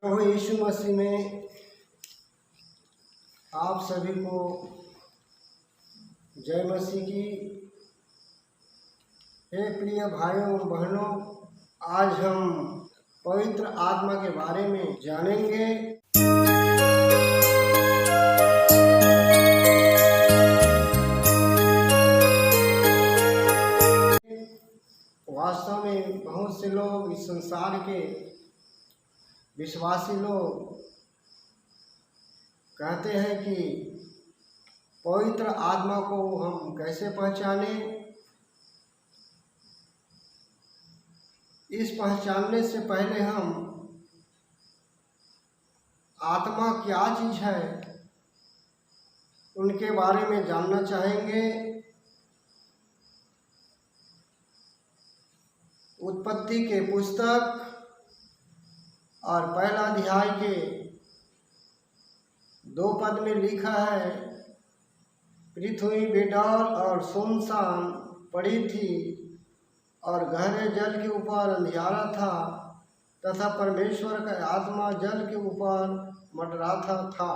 प्रभु यीशु मसीह में आप सभी को जय मसीह की। हे प्रिय भाइयों और बहनों, आज हम पवित्र आत्मा के बारे में जानेंगे। वास्तव में बहुत से लोग इस संसार के विश्वासी लोग कहते हैं कि पवित्र आत्मा को हम कैसे पहचानें। इस पहचानने से पहले हम आत्मा क्या चीज़ है उनके बारे में जानना चाहेंगे। उत्पत्ति के पुस्तक और पहला अध्याय के 2 पद में लिखा है, पृथ्वी बेडौल और सुनसान पड़ी थी और गहरे जल के ऊपर अंधियारा था तथा परमेश्वर का आत्मा जल के ऊपर मंडराता था।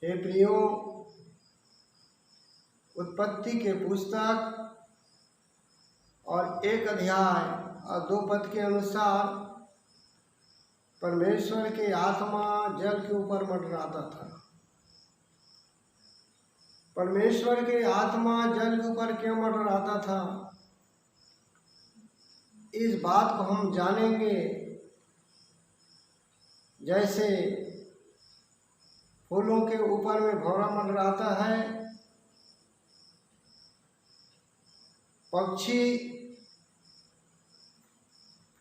हे प्रियो, उत्पत्ति के पुस्तक और 1 अध्याय और 2 पद के अनुसार परमेश्वर की आत्मा जल के ऊपर मंडराता था। परमेश्वर की आत्मा जल के ऊपर क्यों मंडराता था, इस बात को हम जानेंगे। जैसे फूलों के ऊपर में भौरा मंडराता है, पक्षी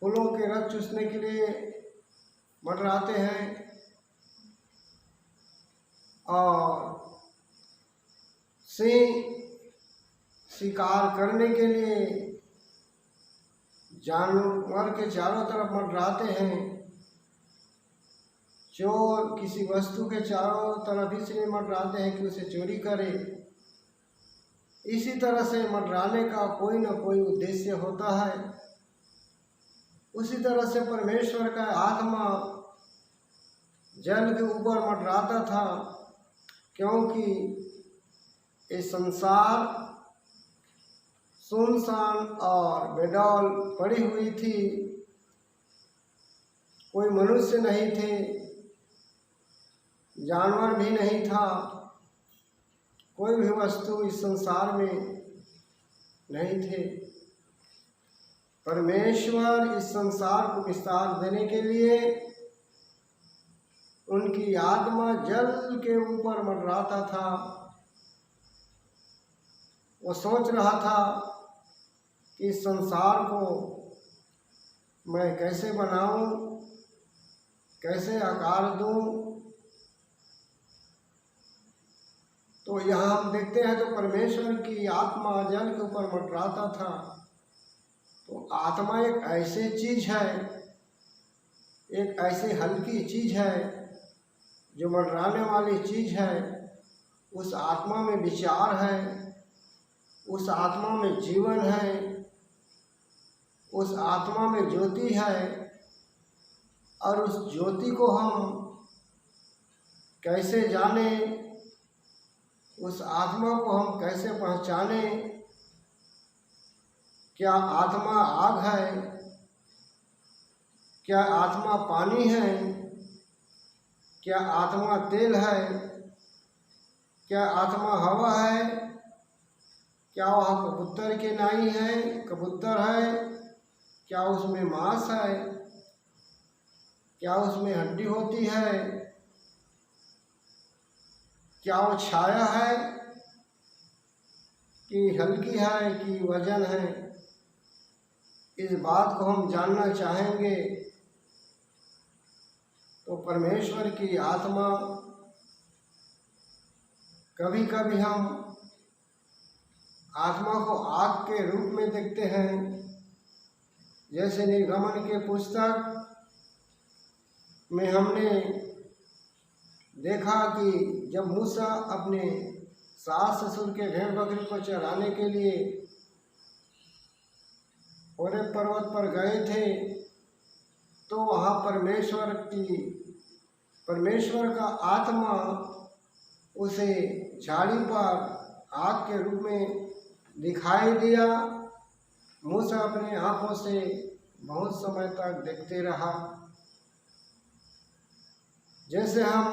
फूलों के रस चूसने के लिए मंडराते हैं और सिंह शिकार करने के लिए जानवर के चारों तरफ मंडराते हैं। चोर किसी वस्तु के चारों तरफ इसलिए मंडराते हैं कि उसे चोरी करे। इसी तरह से मंडराने का कोई न कोई उद्देश्य होता है। उसी तरह से परमेश्वर का आत्मा जल के ऊपर मंडराता था, क्योंकि ये संसार सुनसान और बेडौल पड़ी हुई थी। कोई मनुष्य नहीं थे, जानवर भी नहीं था, कोई भी वस्तु इस संसार में नहीं थे। परमेश्वर इस संसार को विस्तार देने के लिए उनकी आत्मा जल के ऊपर मंडराता था। वो सोच रहा था कि इस संसार को मैं कैसे बनाऊं, कैसे आकार दूं। तो यहाँ हम देखते हैं तो परमेश्वर की आत्मा जल के ऊपर मंडराता था। तो आत्मा एक ऐसी चीज़ है, एक ऐसी हल्की चीज़ है जो मंडराने वाली चीज़ है। उस आत्मा में विचार है, उस आत्मा में जीवन है, उस आत्मा में ज्योति है। और उस ज्योति को हम कैसे जाने, उस आत्मा को हम कैसे पहचाने। क्या आत्मा आग है? क्या आत्मा पानी है? क्या आत्मा तेल है? क्या आत्मा हवा है? क्या वह कबूतर के नाई है, कबूतर है? क्या उसमें मांस है? क्या उसमें हड्डी होती है? क्या वो छाया है कि हल्की है कि वजन है? इस बात को हम जानना चाहेंगे। तो परमेश्वर की आत्मा, कभी कभी हम आत्मा को आग के रूप में देखते हैं। जैसे निर्गमन के पुस्तक में हमने देखा कि जब मूसा अपने सास ससुर के भेड़ बकरी को चराने के लिए होरेब पर्वत पर गए थे तो वहाँ परमेश्वर का आत्मा उसे झाड़ी पर आग के रूप में दिखाई दिया। मूसा अपनी आँखों से बहुत समय तक देखते रहा। जैसे हम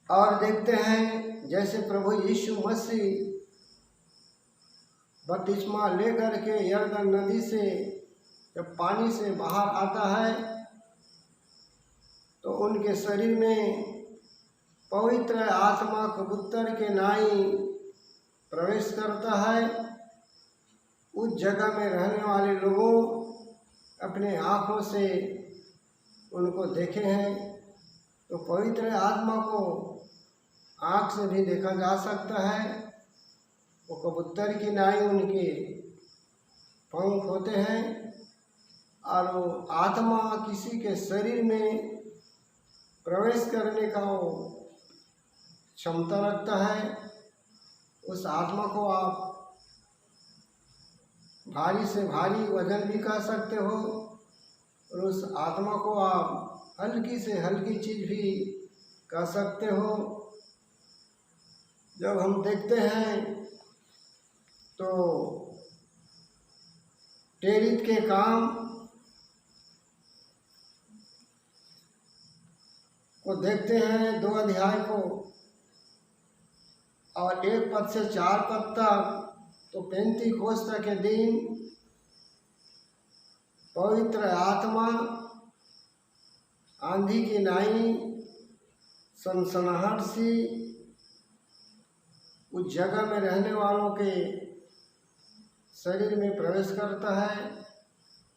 और देखते हैं, जैसे प्रभु यीशु मसीह बपतिस्मा लेकर के यरदन नदी से जब पानी से बाहर आता है तो उनके शरीर में पवित्र आत्मा कबूतर के नाई प्रवेश करता है। उस जगह में रहने वाले लोगों अपने आँखों से उनको देखे हैं। तो पवित्र आत्मा को आँख से भी देखा जा सकता है। वो कबूतर की नाई उनके पंख होते हैं और वो आत्मा किसी के शरीर में प्रवेश करने का वो क्षमता रखता है। उस आत्मा को आप भारी से भारी वजन भी कह सकते हो और उस आत्मा को आप हल्की से हल्की चीज़ भी कह सकते हो। जब हम देखते हैं तो प्रेरित के काम को देखते हैं 2 अध्याय को और 1 पद से 4 पद तक, तो पेंतीकोस्त के दिन पवित्र आत्मा आंधी की नाई सनसनाहट सी उस जगह में रहने वालों के शरीर में प्रवेश करता है।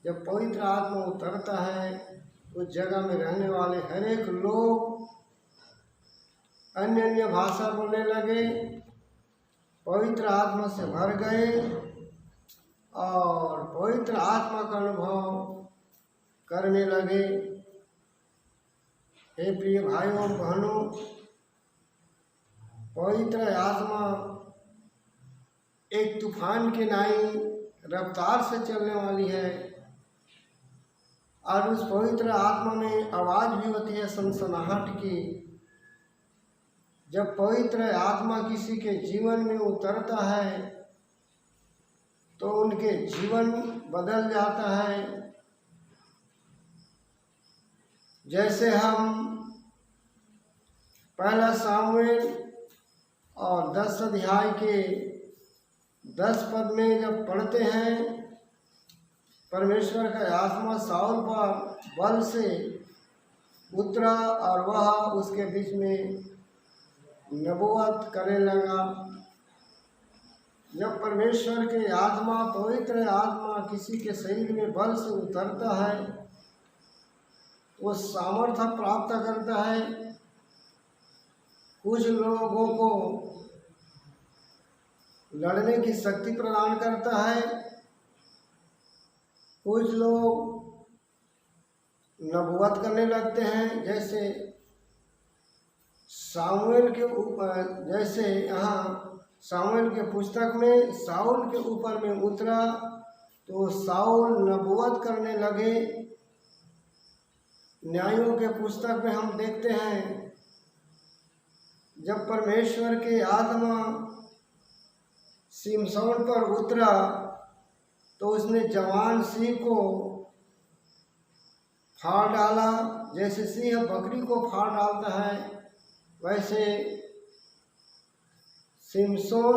जब पवित्र आत्मा उतरता है उस जगह में रहने वाले हर एक लोग अन्य अन्य भाषा बोलने लगे, पवित्र आत्मा से भर गए और पवित्र आत्मा का अनुभव करने लगे। हे प्रिय भाइयों बहनों, पवित्र आत्मा एक तूफान की नाई रफ्तार से चलने वाली है और उस पवित्र आत्मा में आवाज़ भी होती है सनसनाहट की। जब पवित्र आत्मा किसी के जीवन में उतरता है तो उनके जीवन बदल जाता है। जैसे हम 1 सामुएल और 10 अध्याय के 10 पद में जब पढ़ते हैं, परमेश्वर का आत्मा साउल पर बल से उतरा और वह उसके बीच में नबूवत करने लगा। जब परमेश्वर के आत्मा पवित्र आत्मा किसी के शरीर में बल से उतरता है वो सामर्थ्य प्राप्त करता है। कुछ लोगों को लड़ने की शक्ति प्रदान करता है, कुछ लोग नबूवत करने लगते हैं। जैसे सामुएल के ऊपर, जैसे यहाँ सामुएल के पुस्तक में साउल के ऊपर में उतरा तो साउल नबूवत करने लगे। न्यायों के पुस्तक में हम देखते हैं जब परमेश्वर के आत्मा शिमशोन पर उतरा तो उसने जवान सिंह को फाड़ डाला। जैसे सिंह बकरी को फाड़ डालता है वैसे शिमशोन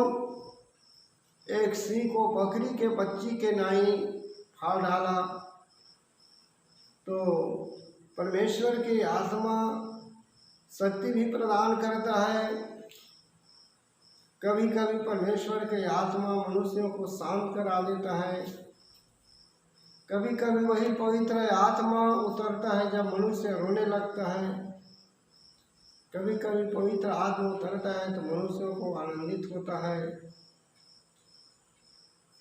एक सिंह को बकरी के बच्ची के नाई फाड़ डाला। तो परमेश्वर की आत्मा शक्ति भी प्रदान करता है। कभी कभी परमेश्वर की आत्मा मनुष्यों को शांत करा देता है। कभी कभी वही पवित्र आत्मा उतरता है जब मनुष्य रोने लगता है। कभी कभी पवित्र आत्मा उतरता है तो मनुष्यों को आनंदित होता है।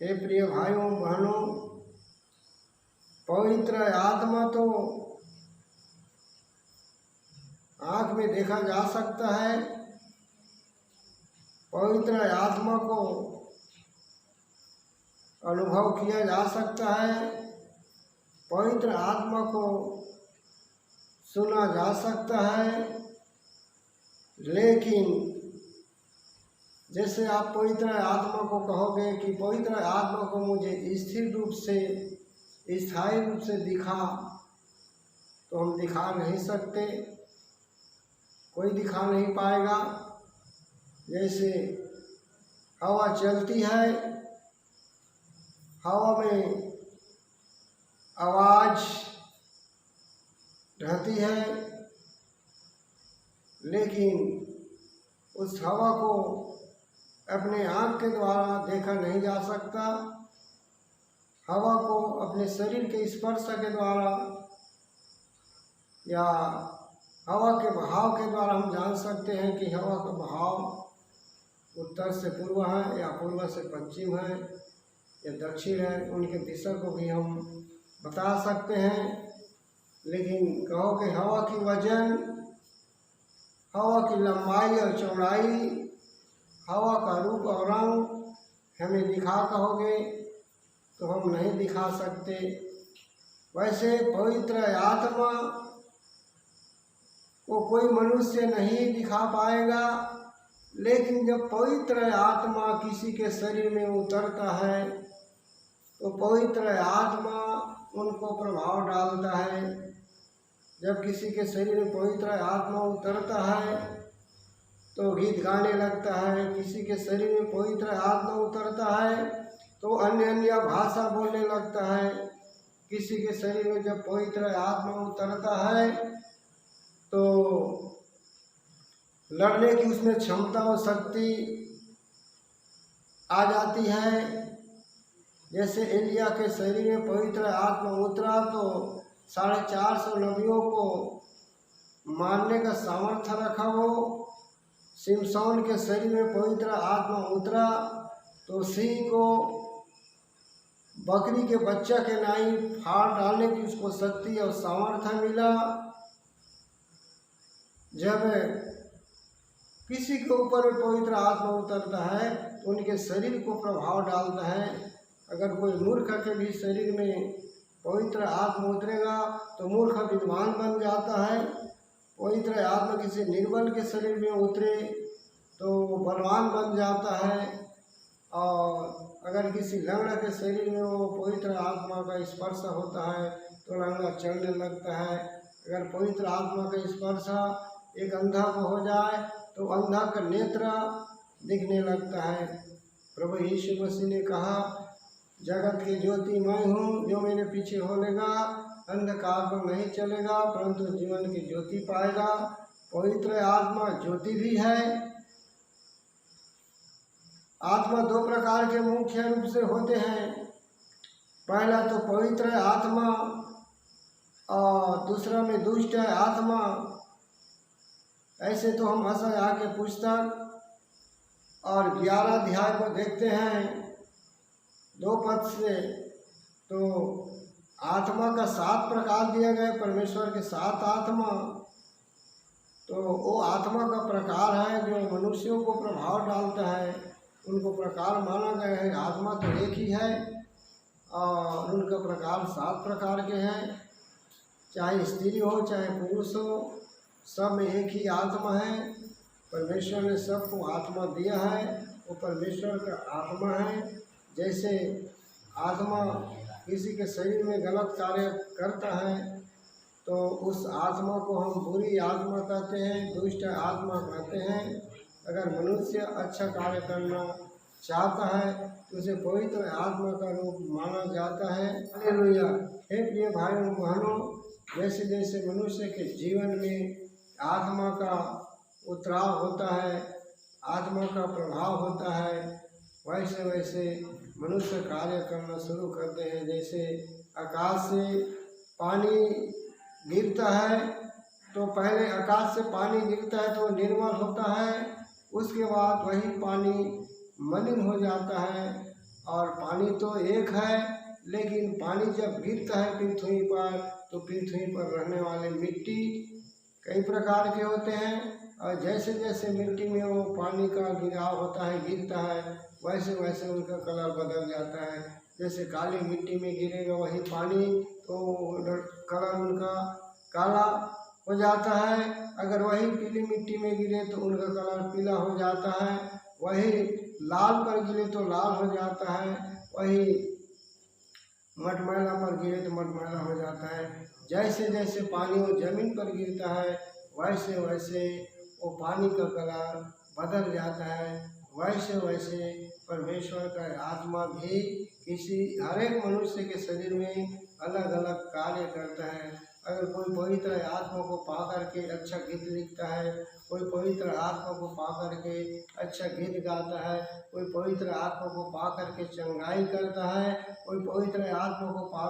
हे प्रिय भाइयों बहनों, पवित्र आत्मा तो आँख में देखा जा सकता है, पवित्र आत्मा को अनुभव किया जा सकता है। पवित्र आत्मा को सुना जा सकता है, लेकिन जैसे आप पवित्र आत्मा को कहोगे कि पवित्र आत्मा को मुझे स्थिर रूप से, स्थायी रूप से दिखा, तो हम दिखा नहीं सकते, कोई दिखा नहीं पाएगा। जैसे हवा चलती है, हवा में आवाज़ रहती है, लेकिन उस हवा को अपने आँख के द्वारा देखा नहीं जा सकता। हवा को अपने शरीर के स्पर्श के द्वारा या हवा के बहाव के द्वारा हम जान सकते हैं कि हवा का बहाव उत्तर से पूर्व है या पूर्व से पश्चिम है या दक्षिण है, उनके दिशा को भी हम बता सकते हैं। लेकिन कहो कि हवा की वजन, हवा की लंबाई और चौड़ाई, हवा का रूप और रंग हमें दिखा कहोगे तो हम नहीं दिखा सकते। वैसे पवित्र आत्मा को कोई मनुष्य नहीं दिखा पाएगा, लेकिन जब पवित्र आत्मा किसी के शरीर में उतरता है तो पवित्र आत्मा उनको प्रभाव डालता है। जब किसी के शरीर में पवित्र आत्मा उतरता है तो गीत गाने लगता है, किसी के शरीर में पवित्र आत्मा उतरता है तो अन्य अन्य भाषा बोलने लगता है। किसी के शरीर में जब पवित्र आत्मा उतरता है तो लड़ने की उसमें क्षमता और शक्ति आ जाती है। जैसे एलिया के शरीर में पवित्र आत्मा उतरा तो 450 नबियों को मारने का सामर्थ्य रखा। वो सिमसौन के शरीर में पवित्र आत्मा उतरा तो सिंह को बकरी के बच्चा के नाई फाड़ डालने की उसको शक्ति और सामर्थ्य मिला। जब किसी के ऊपर पवित्र आत्मा उतरता है तो उनके शरीर को प्रभाव डालता है। अगर कोई मूर्ख के भी शरीर में पवित्र आत्मा उतरेगा तो मूर्ख विद्वान बन जाता है। पवित्र आत्मा किसी निर्बल के शरीर में उतरे तो बलवान बन जाता है। और अगर किसी लंगड़ा के शरीर में वो पवित्र आत्मा का स्पर्श होता है तो लंगड़ा चलने लगता है। अगर पवित्र आत्मा का स्पर्श एक अंधा को हो जाए तो अंधा का नेत्र दिखने लगता है। प्रभु यीशु मसीह ने कहा, जगत की ज्योति मैं हूँ, जो मेरे पीछे होलेगा अंधकार पर नहीं चलेगा परंतु जीवन की ज्योति पाएगा। पवित्र आत्मा ज्योति भी है। आत्मा दो प्रकार के मुख्य रूप से होते हैं। पहला तो पवित्र आत्मा और दूसरा में दुष्ट आत्मा। ऐसे तो हम यशायाह के पुस्तक और 11 अध्याय को देखते हैं 2 पद से, तो आत्मा का 7 प्रकार दिया गया, परमेश्वर के 7 आत्मा। तो वो आत्मा का प्रकार है जो मनुष्यों को प्रभाव डालता है, उनको प्रकार माना गया है। आत्मा तो एक ही है और उनका प्रकार 7 प्रकार के हैं। चाहे स्त्री हो चाहे पुरुष हो, सब में एक ही आत्मा है। परमेश्वर ने सबको आत्मा दिया है, वो परमेश्वर का आत्मा है। जैसे आत्मा किसी के शरीर में गलत कार्य करता है तो उस आत्मा को हम बुरी आत्मा कहते हैं, दुष्ट आत्मा कहते हैं। अगर मनुष्य अच्छा कार्य करना चाहता है तो उसे पवित्र आत्मा का रूप माना जाता है। हालेलुया। हे प्रिय भाइयों बहनों, जैसे जैसे मनुष्य के जीवन में आत्मा का उतराव होता है, आत्मा का प्रभाव होता है, वैसे वैसे मनुष्य कार्य करना शुरू करते हैं। जैसे आकाश से पानी गिरता है तो पहले आकाश से पानी गिरता है तो निर्मल होता है, उसके बाद वही पानी मलिन हो जाता है। और पानी तो एक है, लेकिन पानी जब गिरता है पृथ्वी पर तो पृथ्वी पर रहने वाले मिट्टी कई प्रकार के होते हैं। और जैसे जैसे मिट्टी में वो पानी का गिराव होता है, गिरता है, वैसे वैसे उनका कलर बदल जाता है। जैसे काली मिट्टी में गिरेगा वही पानी तो कलर उनका काला हो जाता है, अगर वही पीली मिट्टी में गिरे तो उनका कलर पीला हो जाता है, वही लाल पर गिरे तो लाल हो जाता है, वही मटमैला पर गिरे तो मटमैला हो जाता है। जैसे जैसे पानी वो जमीन पर गिरता है वैसे वैसे वो पानी का कलर बदल जाता है। वैसे वैसे परमेश्वर का आत्मा भी हर एक मनुष्य के शरीर में अलग अलग कार्य करता है। अगर कोई पवित्र आत्मा को पा करके अच्छा गीत लिखता है, कोई पवित्र आत्मा को पा करके अच्छा गीत गाता है, कोई पवित्र आत्मा को पा करके चंगाई करता है, कोई पवित्र आत्मा को पा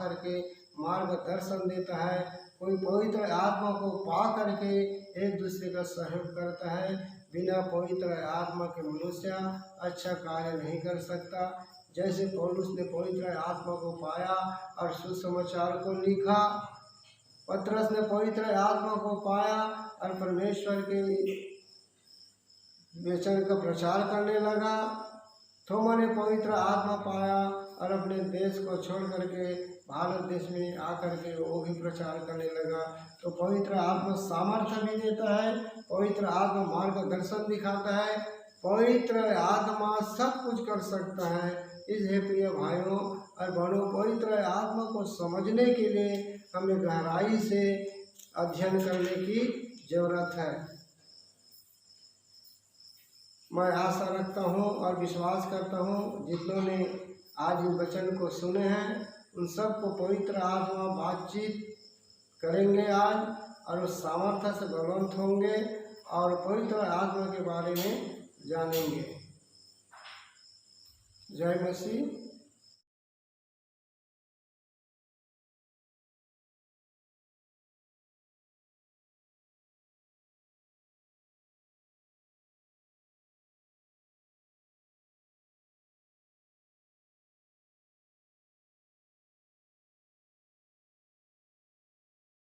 करके मार्गदर्शन देता है, कोई पवित्र आत्मा को पा करके एक दूसरे का सहयोग करता है। बिना पवित्र आत्मा के मनुष्य अच्छा कार्य नहीं कर सकता। जैसे पौलुस ने पवित्र आत्मा को पाया और सुसमाचार को लिखा, पतरस ने पवित्र आत्मा को पाया और परमेश्वर के वचन का प्रचार करने लगा। थोमा ने पवित्र आत्मा पाया और अपने देश को छोड़ करके भारत देश में आकर के वो भी प्रचार करने लगा। तो पवित्र आत्मा सामर्थ्य भी देता है, पवित्र आत्मा मार्गदर्शन दिखाता है, पवित्र आत्मा सब कुछ कर सकता है। इसलिए प्रिय भाइयों और बहनों, पवित्र आत्मा को समझने के लिए हमें गहराई से अध्ययन करने की जरूरत है। मैं आशा रखता हूँ और विश्वास करता हूँ जितनों ने आज इस वचन को सुने हैं उन सबको पवित्र आत्मा बातचीत करेंगे आज और उस सामर्थ्य से बलवंत होंगे और पवित्र आत्मा के बारे में जानेंगे। जय मसीह।